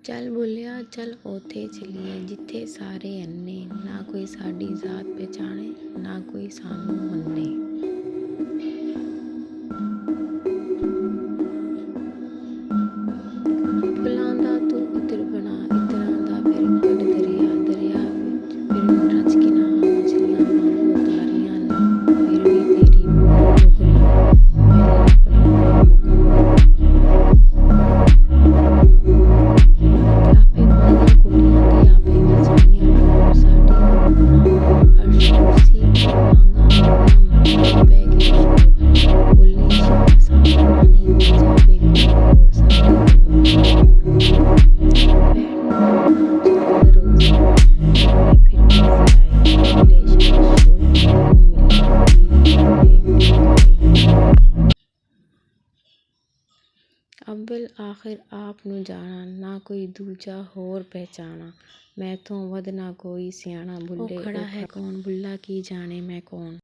ਚੱਲ ਬੋਲਿਆ ਚੱਲ ਉੱਥੇ ਚਲੀਏ ਜਿੱਥੇ ਸਾਰੇ ਅੰਨੇ, ਨਾ ਕੋਈ ਸਾਡੀ ਜ਼ਾਤ ਪਹਿਚਾਣੇ ਨਾ ਕੋਈ ਸਾਨੂੰ ਮੰਨੇ। ਫੁੱਲਾਂ ਦਾ ਤੂੰ ਇਤਰ ਬਣਾ, ਇਤਰਾਂ ਦਾ ਫਿਰ ਕੱਢ ਦਰਿਆ, ਦਰਿਆ ਵਿੱਚ ਫਿਰ ਰਚ ਕੇ ਨਹਾ, ਮਛਲੀਆਂ ਵਾਂਗੂ ਤਾਰੀਆਂ ਲਾ, ਫਿਰ ਵੀ ਤੇਰੀ ਨੌਕਰੀ ਪਹਿਲਾਂ ਆਪਣਾ ਆਪੇ ਪਾਈਆਂ ਕੁੜੀਆਂ ਤੇ ਆਪੇ ਨਚਾਈਆਂ ਢੋਲ, ਸਾਡੇ ਬਣਾਉਣਾ ਅਰਸ਼ ਕੁਰਸੀ ਵਾਂਗਾ ਆਪਣਾ ਬਹਿ ਕੇ ਸ਼ੋਰ, ਬੁੱਲੇ ਸ਼ਾਹ ਸਾਹਮਣਾ ਨਹੀਂ ਜਾਵੇ ਕੋਈ ਹੋਰ, ਸਾਡੇ ਅੱਵਲ ਆਖਿਰ ਆਪ ਨੂੰ ਜਾਣਾ, ਨਾ ਕੋਈ ਦੂਜਾ ਹੋਰ ਪਹਿਚਾਣਾ, ਮੈਥੋਂ ਵੱਧ ਨਾ ਕੋਈ ਸਿਆਣਾ, ਬੁੱਲੇ ਉਹ ਖੜਾ ਹੈ ਕੌਣ, ਬੁੱਲਾ ਕੀ ਜਾਣੇ ਮੈਂ ਕੌਣ।